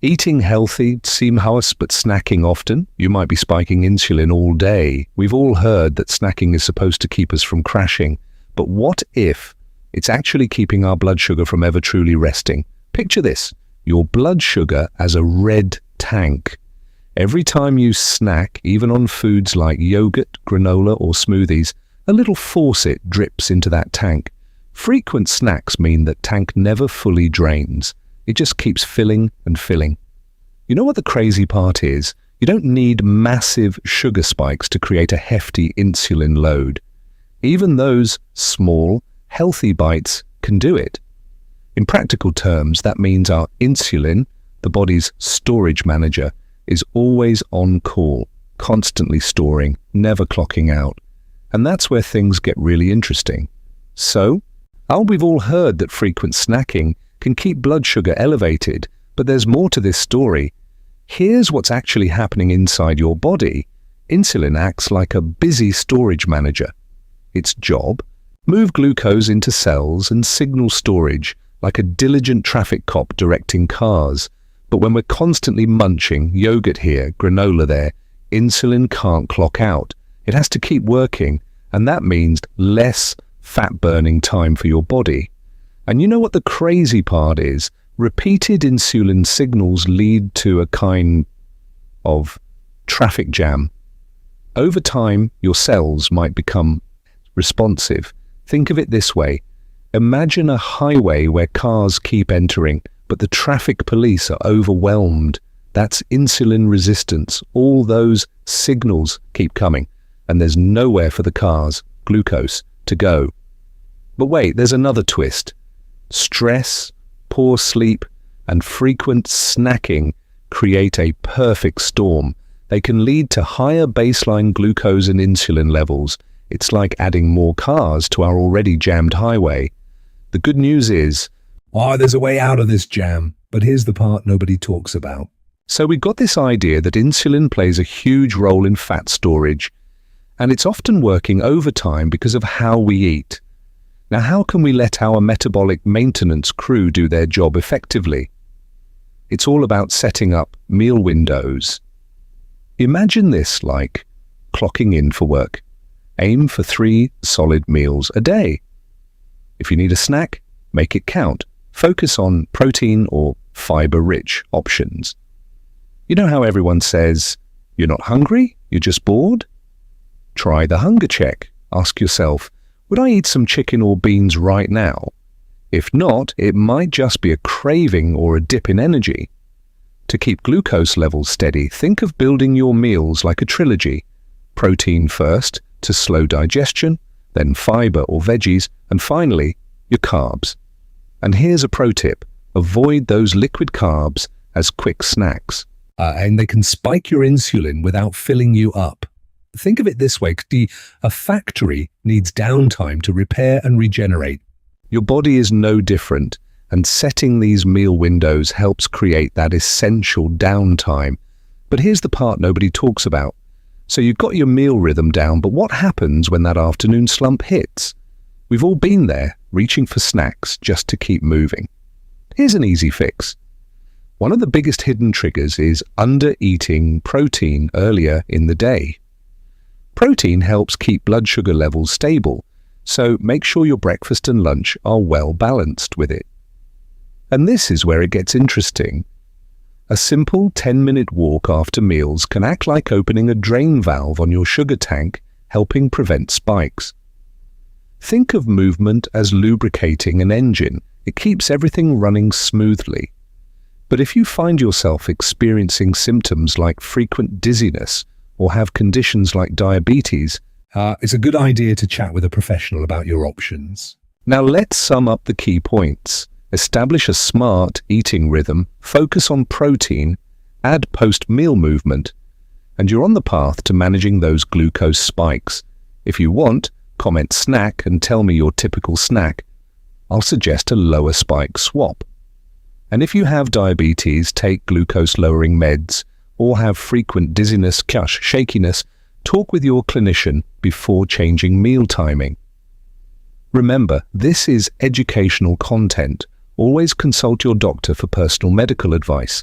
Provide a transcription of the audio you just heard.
Eating healthy, seem house, but snacking often? You might be spiking insulin all day. We've all heard that snacking is supposed to keep us from crashing. But what if it's actually keeping our blood sugar from ever truly resting? Picture this, your blood sugar as a red tank. Every time you snack, even on foods like yogurt, granola or smoothies, a little faucet drips into that tank. Frequent snacks mean that tank never fully drains. It just keeps filling and filling. You know what the crazy part is? You don't need massive sugar spikes to create a hefty insulin load. Even those small, healthy bites can do it. In practical terms, that means our insulin, the body's storage manager, is always on call, constantly storing, never clocking out. And that's where things get really interesting. So, we've all heard that frequent snacking can keep blood sugar elevated, but there's more to this story. Here's what's actually happening inside your body. Insulin acts like a busy storage manager. Its job? Move glucose into cells and signal storage, like a diligent traffic cop directing cars. But when we're constantly munching, yogurt here, granola there, insulin can't clock out. It has to keep working, and that means less fat-burning time for your body. And you know what the crazy part is? Repeated insulin signals lead to a kind of traffic jam. Over time, your cells might become responsive. Think of it this way. Imagine a highway where cars keep entering, but the traffic police are overwhelmed. That's insulin resistance. All those signals keep coming, and there's nowhere for the cars, glucose, to go. But wait, there's another twist. Stress, poor sleep, and frequent snacking create a perfect storm. They can lead to higher baseline glucose and insulin levels. It's like adding more cars to our already jammed highway. The good news is, there's a way out of this jam, but here's the part nobody talks about. So we got this idea that insulin plays a huge role in fat storage, and it's often working overtime because of how we eat. Now, how can we let our metabolic maintenance crew do their job effectively? It's all about setting up meal windows. Imagine this like clocking in for work. Aim for 3 solid meals a day. If you need a snack, make it count. Focus on protein or fiber-rich options. You know how everyone says, you're not hungry, you're just bored? Try the hunger check. Ask yourself, would I eat some chicken or beans right now? If not, it might just be a craving or a dip in energy. To keep glucose levels steady, think of building your meals like a trilogy. Protein first, to slow digestion, then fiber or veggies, and finally, your carbs. And here's a pro tip. Avoid those liquid carbs as quick snacks. And they can spike your insulin without filling you up. Think of it this way, a factory needs downtime to repair and regenerate. Your body is no different, and setting these meal windows helps create that essential downtime. But here's the part nobody talks about. So you've got your meal rhythm down, but what happens when that afternoon slump hits? We've all been there, reaching for snacks just to keep moving. Here's an easy fix. One of the biggest hidden triggers is under-eating protein earlier in the day. Protein helps keep blood sugar levels stable, so make sure your breakfast and lunch are well balanced with it. And this is where it gets interesting. A simple 10-minute walk after meals can act like opening a drain valve on your sugar tank, helping prevent spikes. Think of movement as lubricating an engine. It keeps everything running smoothly. But if you find yourself experiencing symptoms like frequent dizziness or have conditions like diabetes, it's a good idea to chat with a professional about your options. Now let's sum up the key points. Establish a smart eating rhythm, focus on protein, add post-meal movement, and you're on the path to managing those glucose spikes. If you want, comment snack and tell me your typical snack. I'll suggest a lower spike swap. And if you have diabetes, take glucose-lowering meds, or have frequent dizziness, shakiness, talk with your clinician before changing meal timing. Remember, this is educational content. Always consult your doctor for personal medical advice.